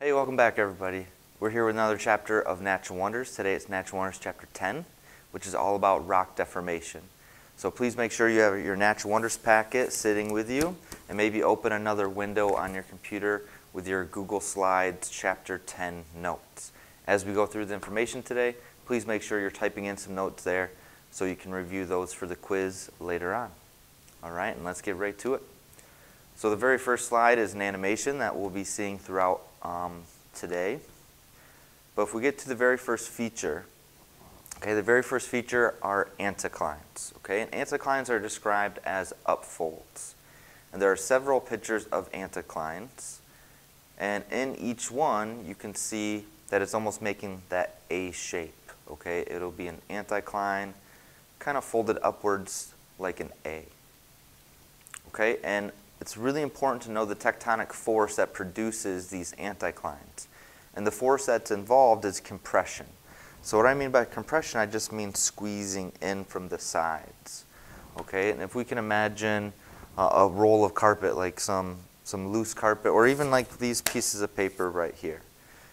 Hey, welcome back everybody. We're here with another chapter of Natural Wonders. Today it's Natural Wonders chapter 10, which is all about rock deformation. So please make sure you have your Natural Wonders packet sitting with you, and maybe open another window on your computer with your Google Slides chapter 10 notes. As we go through the information today, please make sure you're typing in some notes there so you can review those for the quiz later on. All right, and let's get right to it. So the very first slide is an animation that we'll be seeing throughout today. But if we get to the very first feature, okay, the very first feature are anticlines. Okay, and anticlines are described as upfolds. And there are several pictures of anticlines. And in each one, you can see that it's almost making that A shape. Okay, it'll be an anticline, kind of folded upwards like an A. Okay, and it's really important to know the tectonic force that produces these anticlines. And the force that's involved is compression. So what I mean by compression, I just mean squeezing in from the sides. Okay, and if we can imagine a roll of carpet, like some loose carpet, or even like these pieces of paper right here.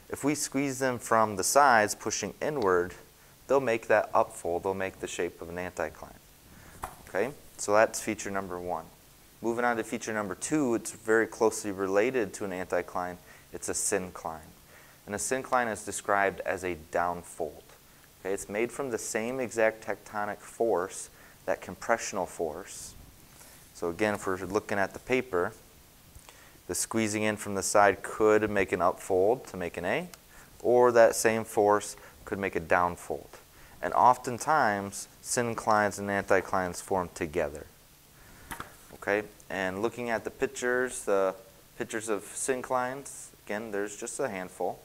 If we squeeze them from the sides, pushing inward, they'll make that upfold, they'll make the shape of an anticline. Okay, so that's feature number one. Moving on to feature number two, it's very closely related to an anticline. It's a syncline. And a syncline is described as a downfold. Okay, it's made from the same exact tectonic force, that compressional force. So again, if we're looking at the paper, the squeezing in from the side could make an upfold to make an A, or that same force could make a downfold. And oftentimes, synclines and anticlines form together. Okay, and looking at the pictures of synclines, again, there's just a handful.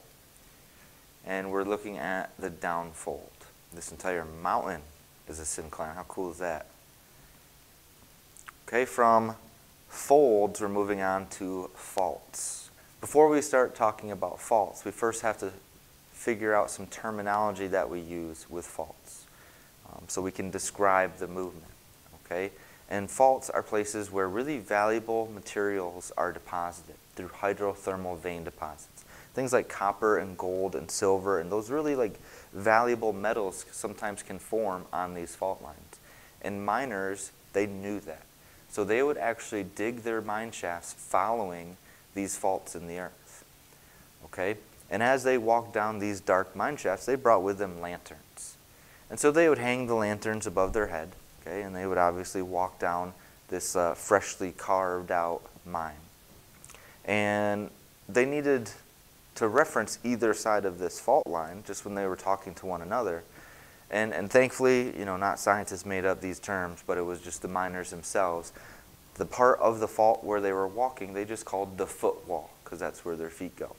And we're looking at the downfold. This entire mountain is a syncline. How cool is that? Okay, from folds, we're moving on to faults. Before we start talking about faults, we first have to figure out some terminology that we use with faults so we can describe the movement. Okay? And faults are places where really valuable materials are deposited through hydrothermal vein deposits. Things like copper and gold and silver, and those really like valuable metals sometimes can form on these fault lines. And miners, they knew that. So they would actually dig their mine shafts following these faults in the earth. Okay? And as they walked down these dark mine shafts, they brought with them lanterns. And so they would hang the lanterns above their head. Okay, and they would obviously walk down this freshly carved out mine. And they needed to reference either side of this fault line just when they were talking to one another. And thankfully, you know, not scientists made up these terms, but it was just the miners themselves. The part of the fault where they were walking, they just called the footwall, because that's where their feet go.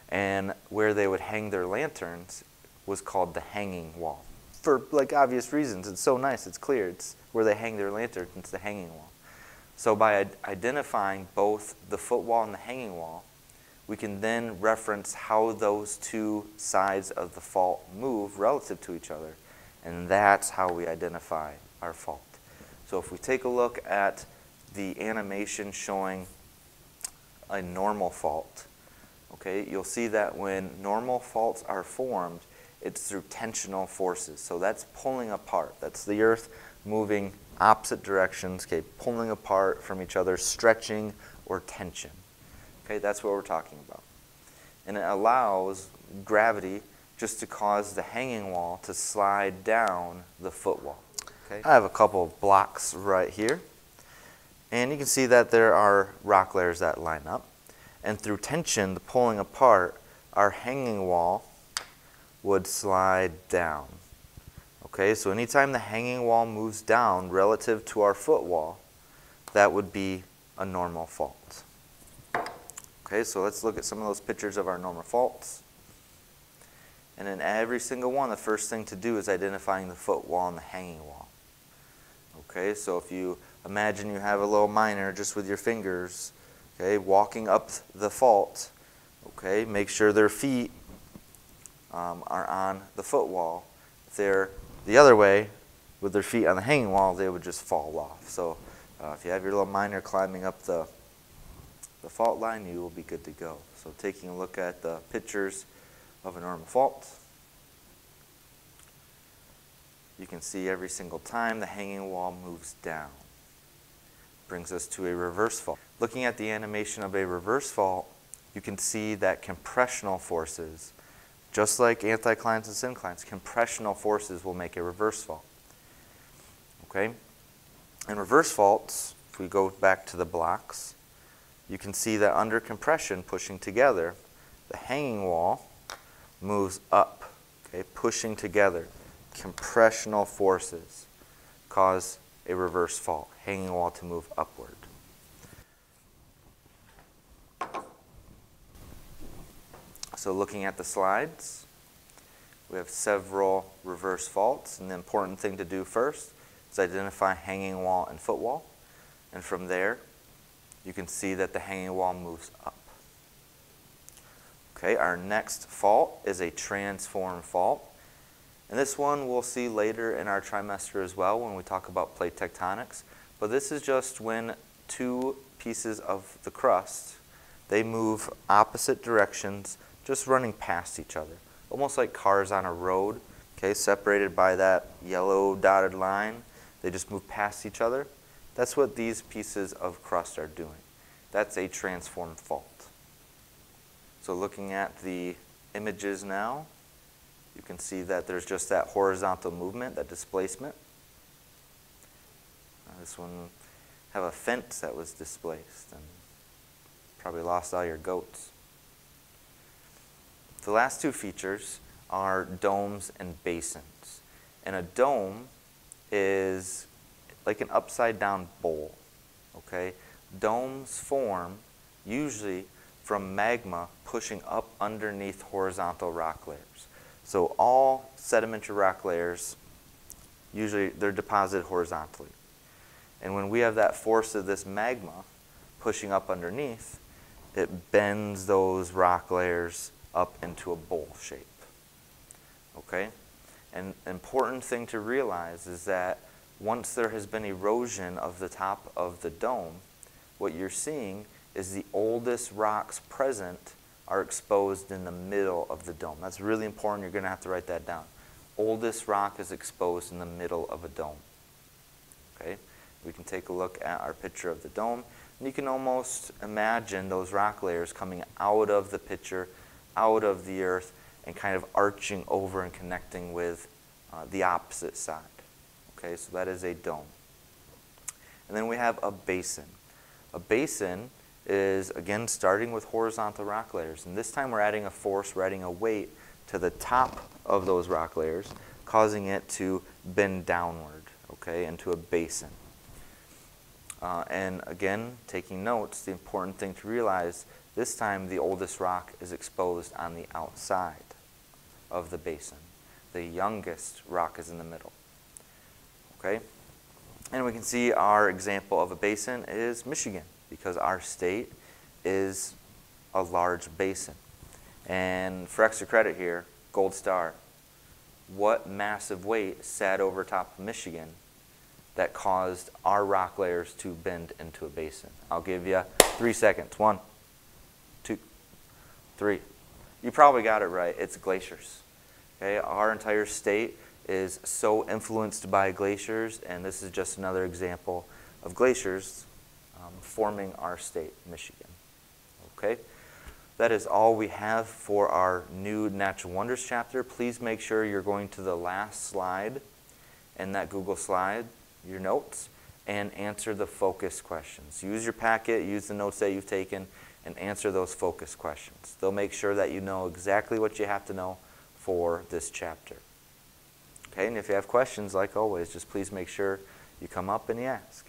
And where they would hang their lanterns was called the hanging wall. For like obvious reasons. It's so nice, it's clear. It's where they hang their lantern, it's the hanging wall. So by identifying both the footwall and the hanging wall, we can then reference how those two sides of the fault move relative to each other. And that's how we identify our fault. So if we take a look at the animation showing a normal fault, okay, you'll see that when normal faults are formed, it's through tensional forces. So that's pulling apart. That's the earth moving opposite directions, okay, pulling apart from each other, stretching or tension. Okay, that's what we're talking about. And it allows gravity just to cause the hanging wall to slide down the footwall. Okay? I have a couple of blocks right here. And you can see that there are rock layers that line up. And through tension, the pulling apart, our hanging wall would slide down. Okay, so anytime the hanging wall moves down relative to our footwall, that would be a normal fault. Okay, so let's look at some of those pictures of our normal faults. And in every single one, the first thing to do is identifying the footwall and the hanging wall. Okay, so if you imagine you have a little miner just with your fingers, okay, walking up the fault, okay, make sure their feet are on the footwall. If they're the other way, with their feet on the hanging wall, they would just fall off. So if you have your little miner climbing up the the fault line, you will be good to go. So taking a look at the pictures of a normal fault, you can see every single time the hanging wall moves down. Brings us to a reverse fault. Looking at the animation of a reverse fault, you can see that compressional forces, just like anticlines and synclines, compressional forces will make a reverse fault. Okay? In reverse faults, if we go back to the blocks, you can see that under compression, pushing together, the hanging wall moves up, okay, pushing together. Compressional forces cause a reverse fault, hanging wall to move upward. So looking at the slides, we have several reverse faults, and the important thing to do first is identify hanging wall and footwall, and from there you can see that the hanging wall moves up. Okay, our next fault is a transform fault, and this one we'll see later in our trimester as well when we talk about plate tectonics, but this is just when two pieces of the crust, they move opposite directions, just running past each other, almost like cars on a road, okay, separated by that yellow dotted line. They just move past each other. That's what these pieces of crust are doing. That's a transform fault. So looking at the images now, you can see that there's just that horizontal movement, that displacement. This one have a fence that was displaced and probably lost all your goats. The last two features are domes and basins. And a dome is like an upside down bowl, okay? Domes form usually from magma pushing up underneath horizontal rock layers. So all sedimentary rock layers, usually they're deposited horizontally. And when we have that force of this magma pushing up underneath, it bends those rock layers up into a bowl shape. Okay? And an important thing to realize is that once there has been erosion of the top of the dome, what you're seeing is the oldest rocks present are exposed in the middle of the dome. That's really important. You're going to have to write that down. Oldest rock is exposed in the middle of a dome. Okay? We can take a look at our picture of the dome, and you can almost imagine those rock layers coming out of the picture, out of the earth, and kind of arching over and connecting with the opposite side. Okay, so that is a dome. And then we have a basin. A basin is, again, starting with horizontal rock layers. And this time we're adding a force, we're adding a weight to the top of those rock layers, causing it to bend downward, okay, into a basin. And again, taking notes, the important thing to realize, this time the oldest rock is exposed on the outside of the basin. The youngest rock is in the middle. Okay? And we can see our example of a basin is Michigan, because our state is a large basin. And for extra credit here, gold star, what massive weight sat over top of Michigan that caused our rock layers to bend into a basin? I'll give you 3 seconds. 1, 2, 3. You probably got it right. It's glaciers. Okay? Our entire state is so influenced by glaciers, and this is just another example of glaciers forming our state, Michigan. Okay? That is all we have for our new Natural Wonders chapter. Please make sure you're going to the last slide in that Google slide, your notes, and answer the focus questions. Use your packet, use the notes that you've taken, and answer those focus questions. They'll make sure that you know exactly what you have to know for this chapter. Okay, and if you have questions, like always, just please make sure you come up and you ask.